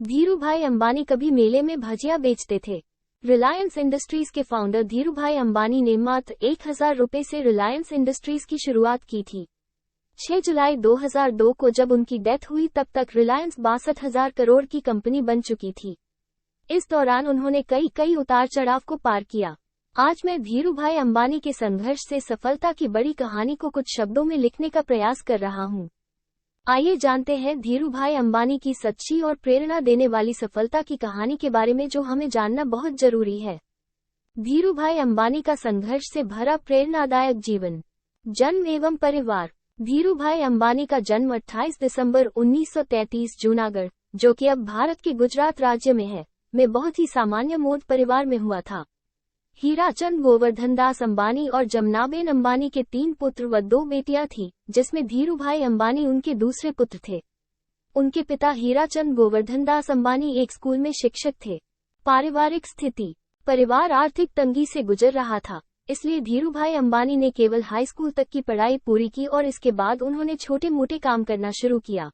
धीरूभाई अंबानी कभी मेले में भजिया बेचते थे। रिलायंस इंडस्ट्रीज के फाउंडर धीरूभाई अंबानी ने मात्र 1,000 रुपए से रिलायंस इंडस्ट्रीज की शुरुआत की थी। 6 जुलाई 2002 को जब उनकी डेथ हुई तब तक रिलायंस 62,000 करोड़ की कंपनी बन चुकी थी। इस दौरान उन्होंने कई उतार चढ़ाव को पार किया। आज मैं धीरूभाई अंबानी के संघर्ष से सफलता की बड़ी कहानी को कुछ शब्दों में लिखने का प्रयास कर रहा हूँ। आइए जानते हैं धीरूभाई अंबानी की सच्ची और प्रेरणा देने वाली सफलता की कहानी के बारे में, जो हमें जानना बहुत जरूरी है। धीरूभाई अंबानी का संघर्ष से भरा प्रेरणादायक जीवन। जन्म एवं परिवार। धीरूभाई अंबानी का जन्म 28 दिसंबर 1933 जूनागढ़, जो कि अब भारत के गुजरात राज्य में है, में बहुत ही सामान्य मोद परिवार में हुआ था। हीराचंद गोवर्धन दास अंबानी और जमनाबेन अंबानी के 3 पुत्र व 2 बेटियां थीं, जिसमें धीरूभाई अंबानी उनके दूसरे पुत्र थे। उनके पिता हीराचंद गोवर्धन दास अंबानी एक स्कूल में शिक्षक थे। पारिवारिक स्थिति। परिवार आर्थिक तंगी से गुजर रहा था, इसलिए धीरूभाई अंबानी ने केवल हाई स्कूल तक की पढ़ाई पूरी की और इसके बाद उन्होंने छोटे मोटे काम करना शुरू किया।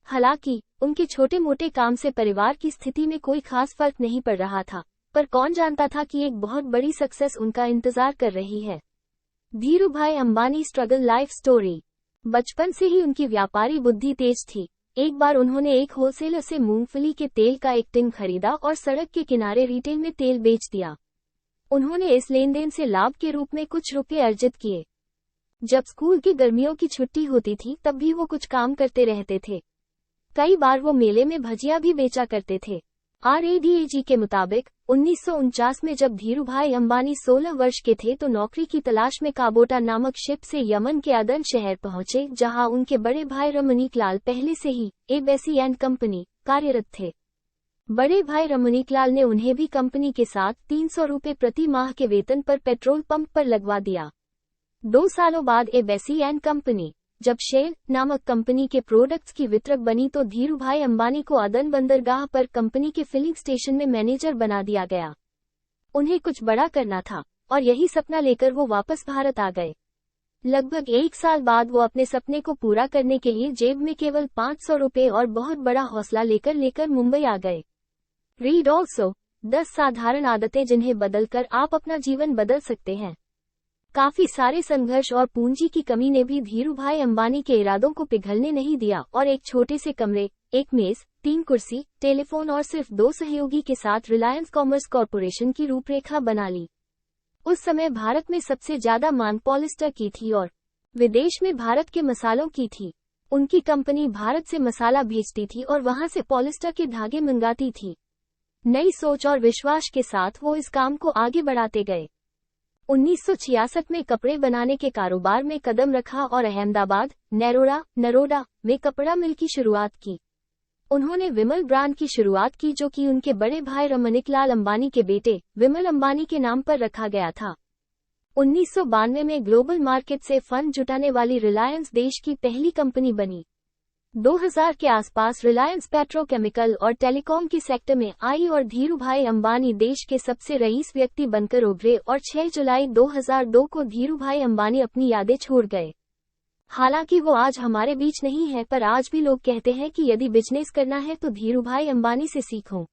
हालांकि उनके छोटे मोटे काम से परिवार की स्थिति में कोई खास फर्क नहीं पड़ रहा था, पर कौन जानता था कि एक बहुत बड़ी सक्सेस उनका इंतजार कर रही है। Dhirubhai Ambani struggle life story. बचपन से ही उनकी व्यापारी बुद्धि तेज थी। एक बार उन्होंने एक होलसेलर से मूंगफली के तेल का एक टिन खरीदा और सड़क के किनारे रिटेल में तेल बेच दिया। उन्होंने इस लेन देन से लाभ के रूप में कुछ रुपये अर्जित किए। जब स्कूल की गर्मियों की छुट्टी होती थी तब भी वो कुछ काम करते रहते थे। कई बार वो मेले में भजिया भी बेचा करते थे। RADAG के मुताबिक 1949 में जब धीरूभाई अंबानी 16 वर्ष के थे तो नौकरी की तलाश में काबोटा नामक शिप से यमन के अदन शहर पहुंचे, जहां उनके बड़े भाई रमनीक लाल पहले से ही एबेसी एंड कंपनी कार्यरत थे। बड़े भाई रमनीक लाल ने उन्हें भी कंपनी के साथ 300 रुपये प्रति माह के वेतन पर पेट्रोल पंप पर लगवा दिया। 2 सालों बाद एबेसी एंड कंपनी जब शेल नामक कंपनी के प्रोडक्ट्स की वितरक बनी तो धीरूभाई अंबानी को अदन बंदरगाह पर कंपनी के फिलिंग स्टेशन में मैनेजर बना दिया गया। उन्हें कुछ बड़ा करना था और यही सपना लेकर वो वापस भारत आ गए। लगभग 1 साल बाद वो अपने सपने को पूरा करने के लिए जेब में केवल 500 रुपये और बहुत बड़ा हौसला लेकर मुंबई आ गए। रीड ऑल्सो 10 साधारण आदतें जिन्हें बदलकर आप अपना जीवन बदल सकते हैं। काफी सारे संघर्ष और पूंजी की कमी ने भी धीरूभाई अंबानी के इरादों को पिघलने नहीं दिया और एक छोटे से कमरे, एक मेज, 3 कुर्सी, टेलीफोन और सिर्फ 2 सहयोगी के साथ रिलायंस कॉमर्स कॉरपोरेशन की रूपरेखा बना ली। उस समय भारत में सबसे ज्यादा मांग पॉलिस्टर की थी और विदेश में भारत के मसालों की थी। उनकी कंपनी भारत से मसाला भेजती थी और वहां से पॉलिस्टर के धागे मंगाती थी। नई सोच और विश्वास के साथ वो इस काम को आगे बढ़ाते गए। 1966 में कपड़े बनाने के कारोबार में कदम रखा और अहमदाबाद, नरोडा में कपड़ा मिल की शुरुआत की। उन्होंने विमल ब्रांड की शुरुआत की, जो कि उनके बड़े भाई रमनीक लाल अंबानी के बेटे विमल अंबानी के नाम पर रखा गया था। 1992 में ग्लोबल मार्केट से फंड जुटाने वाली रिलायंस देश की पहली कंपनी बनी। 2000 के आसपास रिलायंस पेट्रोकेमिकल और टेलीकॉम के सेक्टर में आई और धीरूभाई अंबानी देश के सबसे रईस व्यक्ति बनकर उभरे और 6 जुलाई 2002 को धीरूभाई अंबानी अपनी यादें छोड़ गए। हालांकि वो आज हमारे बीच नहीं है, पर आज भी लोग कहते हैं कि यदि बिजनेस करना है तो धीरूभाई अंबानी से सीखो।